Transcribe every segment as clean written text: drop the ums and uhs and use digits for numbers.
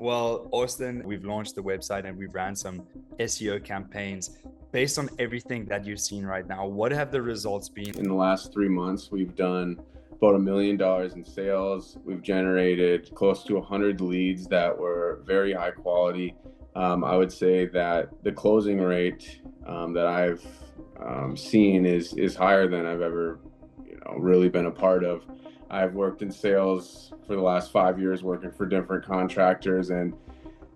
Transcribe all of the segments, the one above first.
Well, Austin, we've launched the website and we've ran some SEO campaigns. Based on everything that you've seen right now, what have the results been? In the last 3 months, we've done about $1 million in sales. We've generated close to 100 leads that were very high quality. I would say that the closing rate that I've seen is higher than I've ever, really been a part of. I've worked in sales for the last 5 years, working for different contractors, and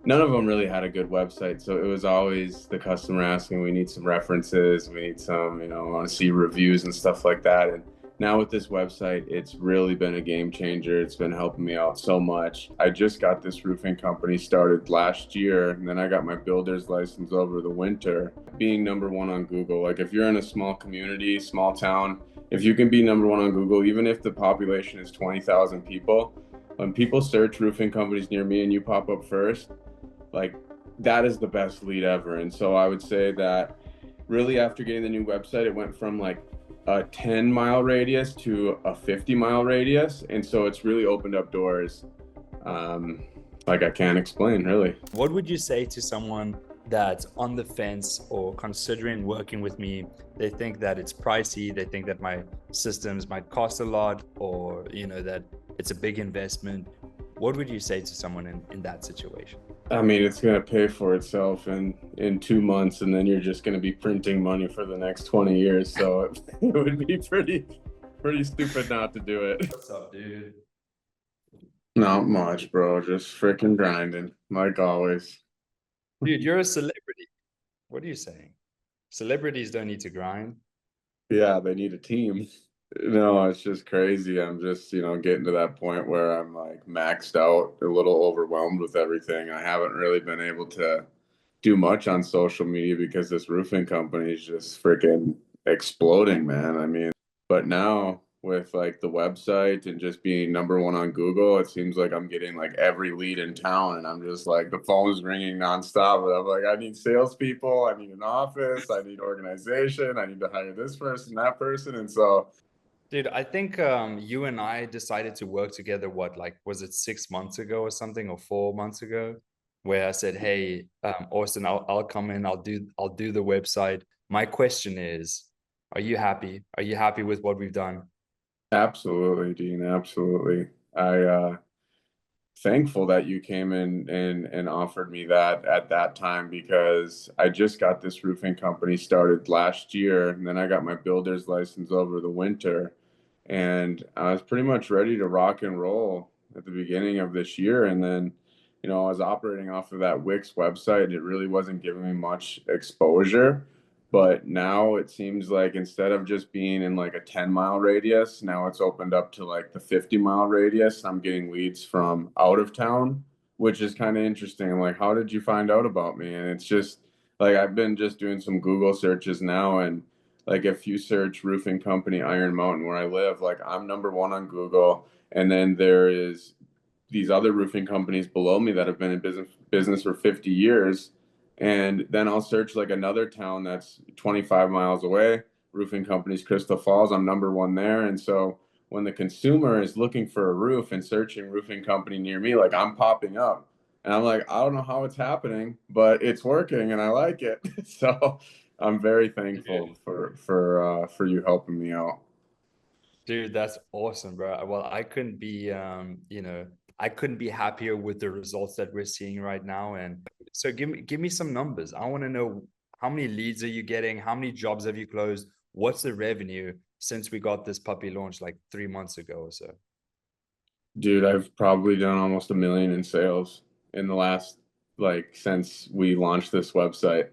none of them really had a good website. So it was always the customer asking, we need some references, we need some, I want to see reviews and stuff like that. And now with this website, it's really been a game changer. It's been helping me out so much. I just got this roofing company started last year, and then I got my builder's license over the winter. Being number one on Google, like if you're in a small community, small town, if you can be number one on Google, even if the population is 20,000 people, when people search roofing companies near me and you pop up first, like that is the best lead ever. And so I would say that really after getting the new website, it went from like a 10-mile radius to a 50-mile radius. And so it's really opened up doors like I can't explain, really. What would you say to someone that's on the fence or considering working with me? They think that it's pricey, they think that my systems might cost a lot, or that it's a big investment. What would you say to someone in that situation? I mean, it's going to pay for itself in 2 months, and then you're just going to be printing money for the next 20 years. So it would be pretty stupid not to do it. What's up, dude? Not much, bro. Just freaking grinding, like always. Dude, you're a celebrity. What are you saying? Celebrities don't need to grind. Yeah, they need a team. No, it's just crazy. I'm just, getting to that point where I'm like maxed out, a little overwhelmed with everything. I haven't really been able to do much on social media because this roofing company is just freaking exploding, man. I mean, but now with like the website and just being number one on Google, it seems like I'm getting like every lead in town, and I'm just like the phone's ringing nonstop. And I'm like, I need salespeople, I need an office, I need organization, I need to hire this person, that person, and so. Dude, I think you and I decided to work together, what, like, was it 6 months ago or something, or 4 months ago, where I said, hey, Austin, I'll come in, I'll do the website. My question is, are you happy? Are you happy with what we've done? Absolutely, Dean. Absolutely. I thankful that you came in and offered me that at that time, because I just got this roofing company started last year, and then I got my builder's license over the winter, and I was pretty much ready to rock and roll at the beginning of this year. And then, I was operating off of that Wix website. It really wasn't giving me much exposure. But now it seems like instead of just being in like a 10-mile radius, now it's opened up to like the 50-mile radius. I'm getting leads from out of town, which is kind of interesting. I'm like, how did you find out about me? And it's just like I've been just doing some Google searches now, and like if you search roofing company Iron Mountain where I live, like I'm number one on Google. And then there is these other roofing companies below me that have been in business for 50 years. And then I'll search like another town that's 25 miles away, roofing companies Crystal Falls, I'm number one there. And so when the consumer is looking for a roof and searching roofing company near me, like I'm popping up. And I'm like, I don't know how it's happening, but it's working and I like it. So I'm very thankful for you helping me out. Dude, that's awesome, bro. Well, I couldn't be, I couldn't be happier with the results that we're seeing right now. And so give me some numbers. I want to know, how many leads are you getting? How many jobs have you closed? What's the revenue since we got this puppy launched like 3 months ago or so? Dude, I've probably done almost 1 million in sales in the last, like, since we launched this website.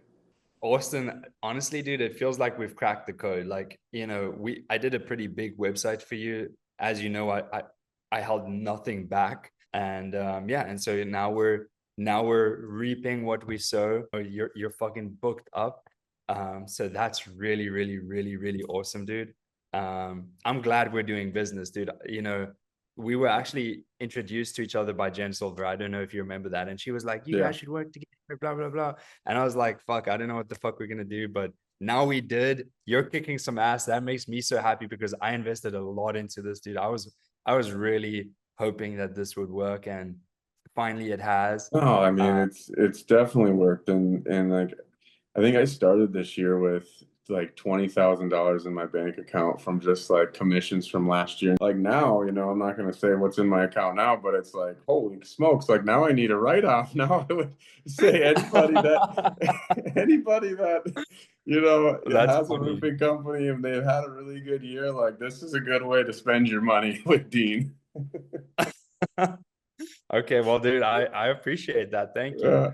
Austin, honestly, dude, it feels like we've cracked the code. Like, I did a pretty big website for you. As you know, I held nothing back. And yeah, and so now we're reaping what we sow. You're fucking booked up. So that's really, really, really, really awesome, dude. I'm glad we're doing business, dude. We were actually introduced to each other by Jen Silver. I don't know if you remember that. And she was like, you Yeah. guys should work together, blah, blah, blah. And I was like, fuck, I don't know what the fuck we're going to do. But now we did. You're kicking some ass. That makes me so happy because I invested a lot into this, dude. I was really hoping that this would work. And finally it has. No, I mean Uh, it's definitely worked, and like I think I started this year with like $20,000 in my bank account from just like commissions from last year. Like now, I'm not gonna say what's in my account now, but it's like holy smokes! Like now I need a write-off. Now I would say anybody that anybody that That's has a funny. roofing company and they've had a really good year, like this is a good way to spend your money with Dean. Okay, well, dude, I appreciate that. Thank you. Yeah.